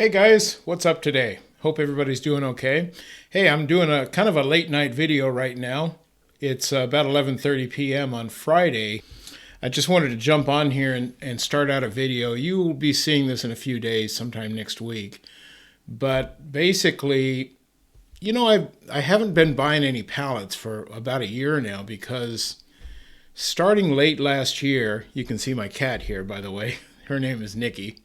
Hey guys, what's up today? Hope everybody's doing okay. Hey, I'm doing a kind of a late night video right now. It's about 11:30 p.m. on Friday. I just wanted to jump on here and start out a video. You will be seeing this in a few days, sometime next week. But basically, I haven't been buying any pallets for about a year now because starting late last year, you can see my cat here, by the way. Her name is Nikki.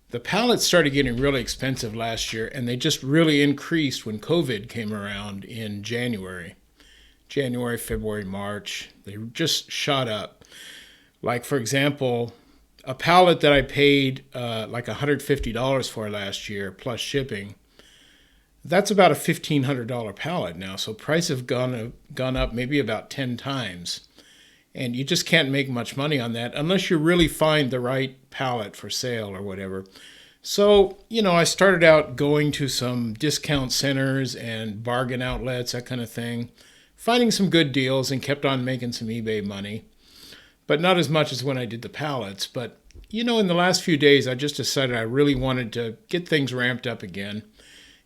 The pallets started getting really expensive last year, and they just really increased when COVID came around in January. January, February, March, they just shot up. Like, for example, a pallet that I paid like $150 for last year, plus shipping, that's about a $1,500 pallet now. So prices have gone up maybe about 10 times. And you just can't make much money on that unless you really find the right pallet for sale or whatever. So, I started out going to some discount centers and bargain outlets, that kind of thing, finding some good deals and kept on making some eBay money. But not as much as when I did the pallets. But, in the last few days, I just decided I really wanted to get things ramped up again.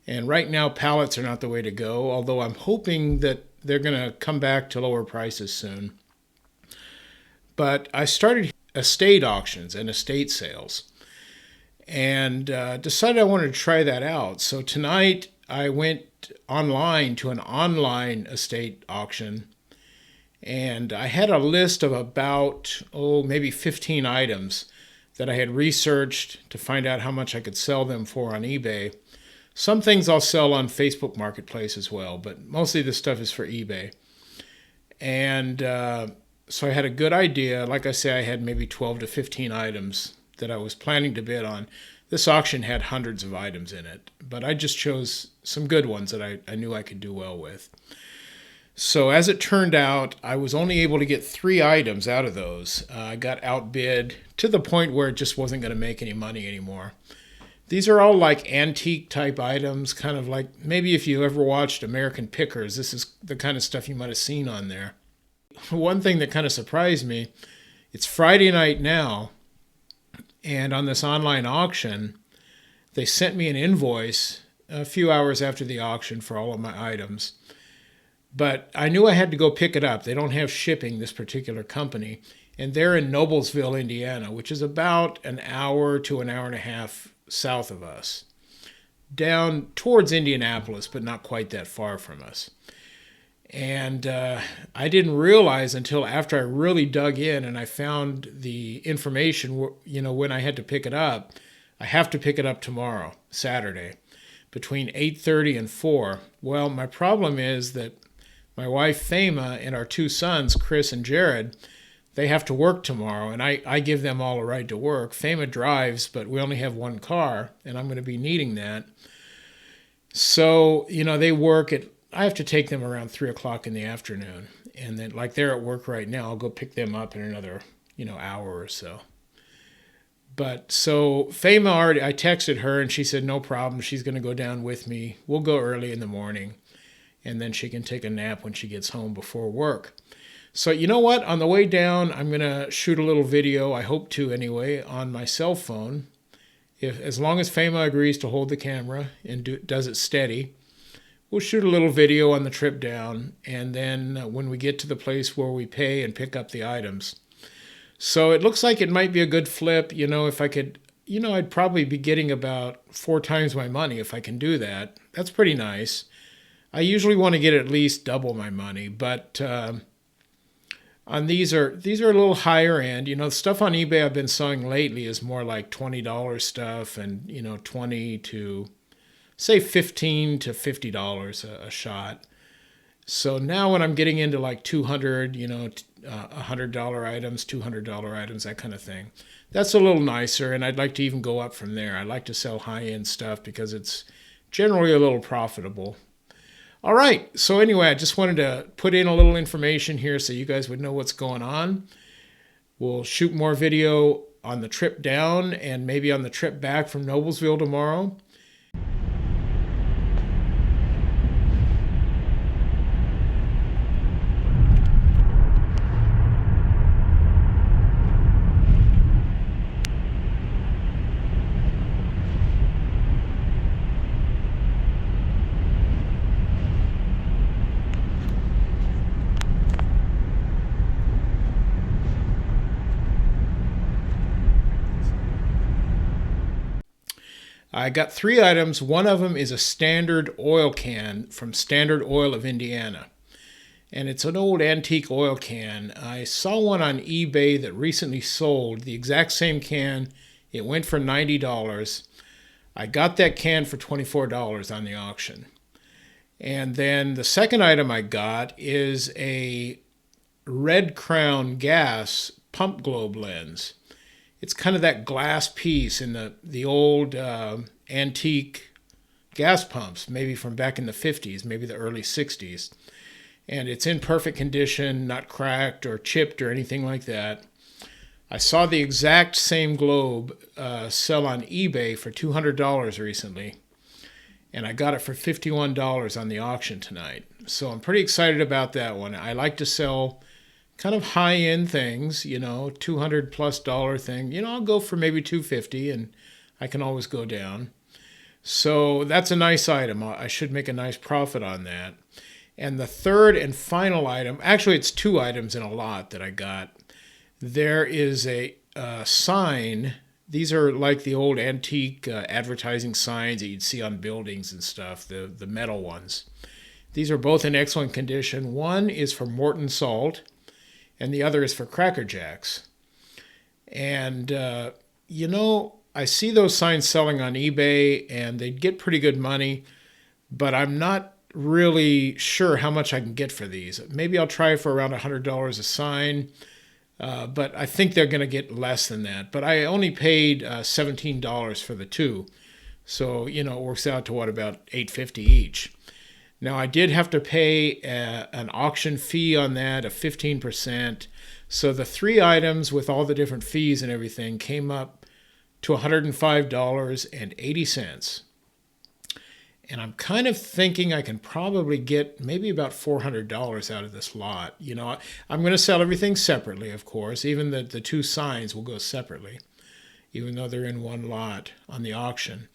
And right now, pallets are not the way to go, although I'm hoping that they're going to come back to lower prices soon. But I started estate auctions and estate sales and decided I wanted to try that out. So tonight I went online to an online estate auction, and I had a list of about, maybe 15 items that I had researched to find out how much I could sell them for on eBay. Some things I'll sell on Facebook Marketplace as well, but mostly this stuff is for eBay. And so I had a good idea. Like I say, I had maybe 12 to 15 items that I was planning to bid on. This auction had hundreds of items in it, but I just chose some good ones that I knew I could do well with. So as it turned out, I was only able to get 3 items out of those. I got outbid to the point where it just wasn't going to make any money anymore. These are all like antique type items, kind of like maybe if you ever watched American Pickers, this is the kind of stuff you might have seen on there. One thing that kind of surprised me, it's Friday night now, and on this online auction, they sent me an invoice a few hours after the auction for all of my items. But I knew I had to go pick it up. They don't have shipping, this particular company, and they're in Noblesville, Indiana, which is about an hour to an hour and a half south of us, down towards Indianapolis, but not quite that far from us. And I didn't realize until after I really dug in and I found the information, when I had to pick it up. I have to pick it up tomorrow, Saturday, between 8:30 and 4. Well, my problem is that my wife, Fema, and our 2 sons, Chris and Jared, they have to work tomorrow, and I give them all a ride to work. Fema drives, but we only have 1 car, and I'm going to be needing that. So, they work at I have to take them around 3 o'clock in the afternoon. And then, like, they're at work right now. I'll go pick them up in another, hour or so. But so Fema I texted her and she said, no problem. She's going to go down with me. We'll go early in the morning. And then she can take a nap when she gets home before work. So you know what? On the way down, I'm going to shoot a little video, I hope to anyway, on my cell phone. As long as Fema agrees to hold the camera and does it steady, we'll shoot a little video on the trip down, and then when we get to the place where we pay and pick up the items. So it looks like it might be a good flip. If I could, I'd probably be getting about 4 times my money if I can do that. That's pretty nice. I usually want to get at least double my money, but on these are a little higher end. Stuff on eBay I've been selling lately is more like $20 stuff and, 20 to say $15 to $50 a shot. So now when I'm getting into like $200, $100 items, $200 items, that kind of thing, that's a little nicer, and I'd like to even go up from there. I like to sell high-end stuff because it's generally a little profitable. All right, so anyway, I just wanted to put in a little information here so you guys would know what's going on. We'll shoot more video on the trip down and maybe on the trip back from Noblesville tomorrow. I got 3 items. One of them is a Standard oil can from Standard Oil of Indiana. And it's an old antique oil can. I saw one on eBay that recently sold, the exact same can. It went for $90. I got that can for $24 on the auction. And then the second item I got is a Red Crown gas pump globe lens. It's kind of that glass piece in the old antique gas pumps, maybe from back in the 50s, maybe the early 60s. And it's in perfect condition, not cracked or chipped or anything like that. I saw the exact same globe sell on eBay for $200 recently, and I got it for $51 on the auction tonight. So I'm pretty excited about that one. I like to sell kind of high-end things, you know, $200+ thing. You know, I'll go for maybe $250, and I can always go down. So that's a nice item. I should make a nice profit on that. And the third and final item, actually it's 2 items in a lot that I got. There is a sign. These are like the old antique advertising signs that you'd see on buildings and stuff, the metal ones. These are both in excellent condition. One is for Morton Salt, and the other is for Cracker Jacks. And, you know, I see those signs selling on eBay, and they get pretty good money, but I'm not really sure how much I can get for these. Maybe I'll try for around $100 a sign, but I think they're going to get less than that. But I only paid $17 for the 2, so you know it works out to what, about $8.50 each. Now I did have to pay an auction fee on that of 15%. So the 3 items with all the different fees and everything came up to $105.80. And I'm kind of thinking I can probably get maybe about $400 out of this lot. You know, I'm going to sell everything separately, of course. Even the 2 signs will go separately, even though they're in one lot on the auction.